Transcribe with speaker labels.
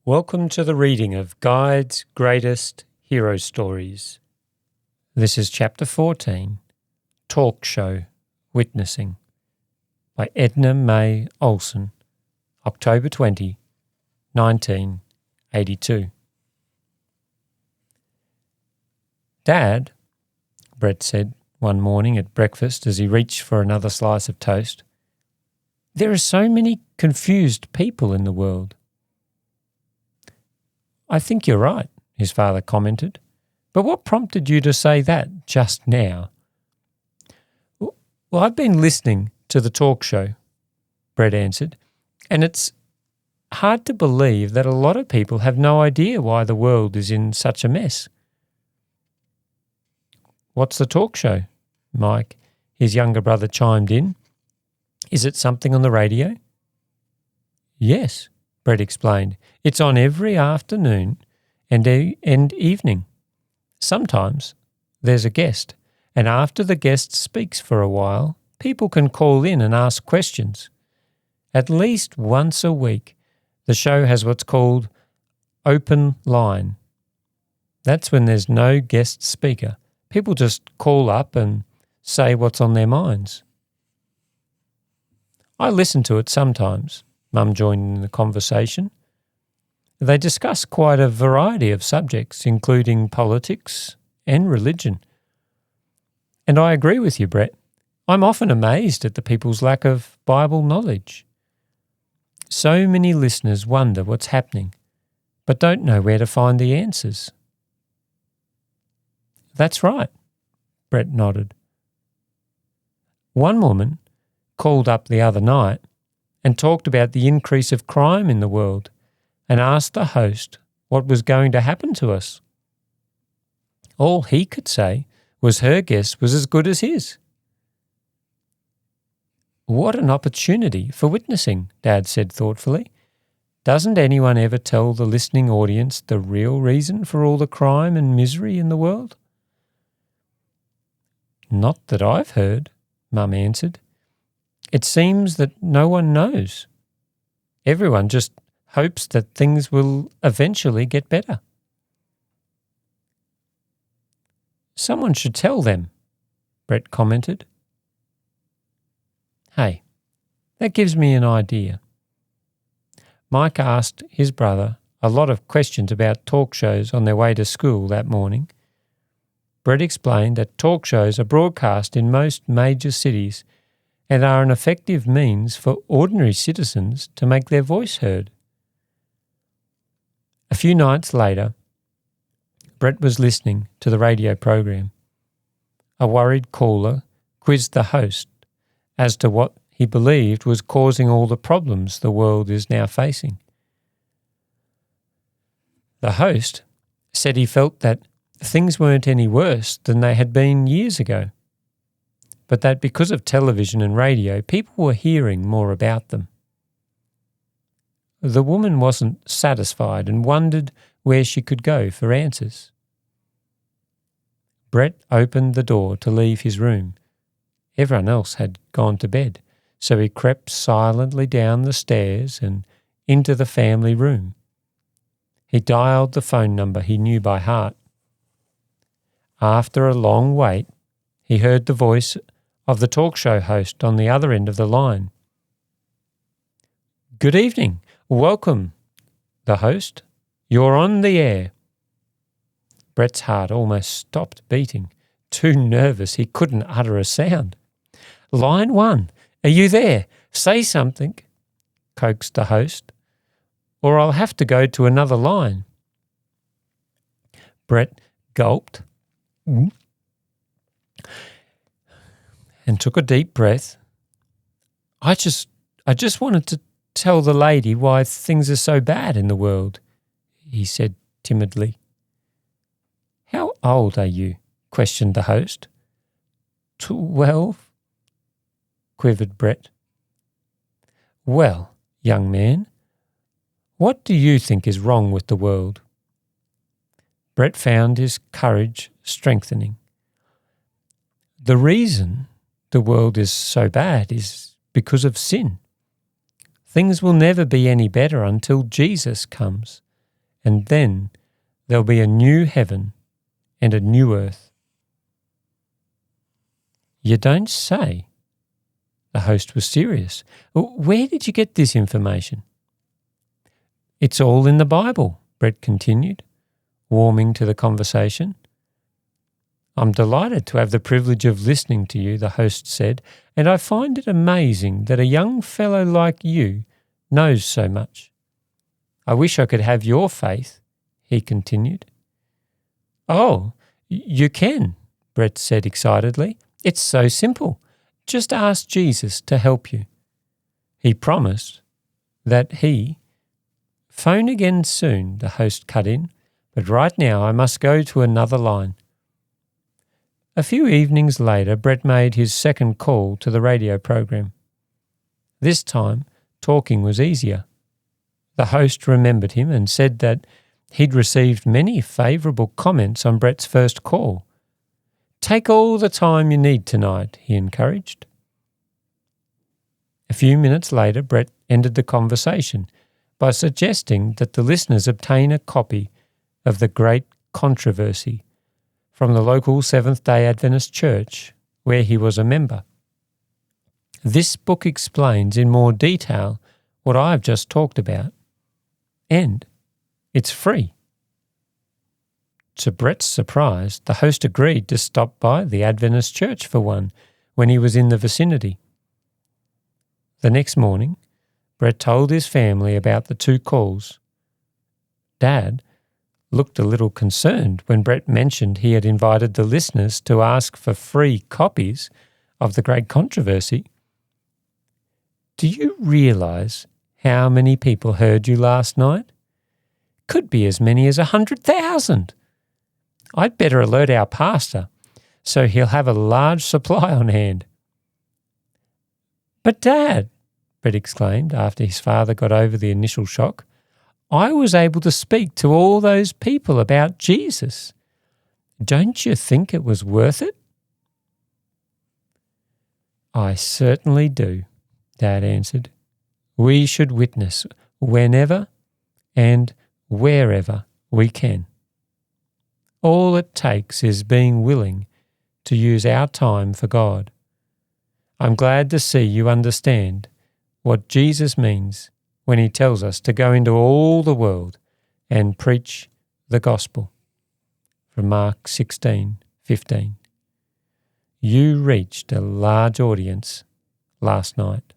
Speaker 1: Welcome to the reading of Guide's Greatest Hero Stories. This is Chapter 14, Talk Show Witnessing, by Edna May Olsen, October 20, 1982. Dad, Brett said one morning at breakfast as he reached for another slice of toast, there are so many confused people in the world. I think you're right, his father commented. But what prompted you to say that just now? Well, I've been listening to the talk show, Brett answered, and it's hard to believe that a lot of people have no idea why the world is in such a mess. What's the talk show? Mike, his younger brother, chimed in. Is it something on the radio? Yes, Brett explained. It's on every afternoon and evening. Sometimes there's a guest, and after the guest speaks for a while, people can call in and ask questions. At least once a week, the show has what's called open line. That's when there's no guest speaker. People just call up and say what's on their minds. I listen to it sometimes. Mum joined in the conversation. They discuss quite a variety of subjects, including politics and religion. And I agree with you, Brett. I'm often amazed at the people's lack of Bible knowledge. So many listeners wonder what's happening, but don't know where to find the answers. That's right, Brett nodded. One woman called up the other night and talked about the increase of crime in the world and asked the host what was going to happen to us. All he could say was her guess was as good as his. What an opportunity for witnessing, Dad said thoughtfully. Doesn't anyone ever tell the listening audience the real reason for all the crime and misery in the world? Not that I've heard, Mum answered. It seems that no one knows. Everyone just hopes that things will eventually get better. Someone should tell them, Brett commented. Hey, that gives me an idea. Mike asked his brother a lot of questions about talk shows on their way to school that morning. Brett explained that talk shows are broadcast in most major cities and are an effective means for ordinary citizens to make their voice heard. A few nights later, Brett was listening to the radio program. A worried caller quizzed the host as to what he believed was causing all the problems the world is now facing. The host said he felt that things weren't any worse than they had been years ago, but that because of television and radio, people were hearing more about them. The woman wasn't satisfied and wondered where she could go for answers. Brett opened the door to leave his room. Everyone else had gone to bed, so he crept silently down the stairs and into the family room. He dialed the phone number he knew by heart. After a long wait, he heard the voice of the talk show host on the other end of the line. Good evening. Welcome, the host. You're on the air. Brett's heart almost stopped beating. Too nervous he couldn't utter a sound. Line 1. Are you there? Say something, coaxed the host, or I'll have to go to another line. Brett gulped and took a deep breath. I just wanted to tell the lady why things are so bad in the world, he said timidly. How old are you? Questioned the host. 12, quivered Brett. Well, young man, what do you think is wrong with the world? Brett found his courage strengthening. The reason the world is so bad is because of sin. Things will never be any better until Jesus comes. and then there'll be a new heaven and a new earth." "You don't say." The host was serious. "Where did you get this information?" "It's all in the Bible," Brett continued, warming to the conversation. "I'm delighted to have the privilege of listening to you," the host said, "and I find it amazing that a young fellow like you knows so much. I wish I could have your faith," he continued. "Oh, you can," Brett said excitedly. "It's so simple. Just ask Jesus to help you." He promised that he— "Phone again soon," the host cut in, "but right now I must go to another line." A few evenings later, Brett made his second call to the radio program. This time, talking was easier. The host remembered him and said that he'd received many favourable comments on Brett's first call. "Take all the time you need tonight," he encouraged. A few minutes later, Brett ended the conversation by suggesting that the listeners obtain a copy of The Great Controversy from the local Seventh-day Adventist church where he was a member. This book explains in more detail what I've just talked about, and it's free. To Brett's surprise, the host agreed to stop by the Adventist church for one when he was in the vicinity. The next morning, Brett told his family about the two calls. Dad looked a little concerned when Brett mentioned he had invited the listeners to ask for free copies of The Great Controversy. "Do you realise how many people heard you last night? Could be as many as 100,000. I'd better alert our pastor so he'll have a large supply on hand." "But Dad," Brett exclaimed after his father got over the initial shock, "I was able to speak to all those people about Jesus. Don't you think it was worth it?" "I certainly do," Dad answered. "We should witness whenever and wherever we can. All it takes is being willing to use our time for God. I'm glad to see you understand what Jesus means when he tells us to go into all the world and preach the gospel." From Mark 16:15. You reached a large audience last night.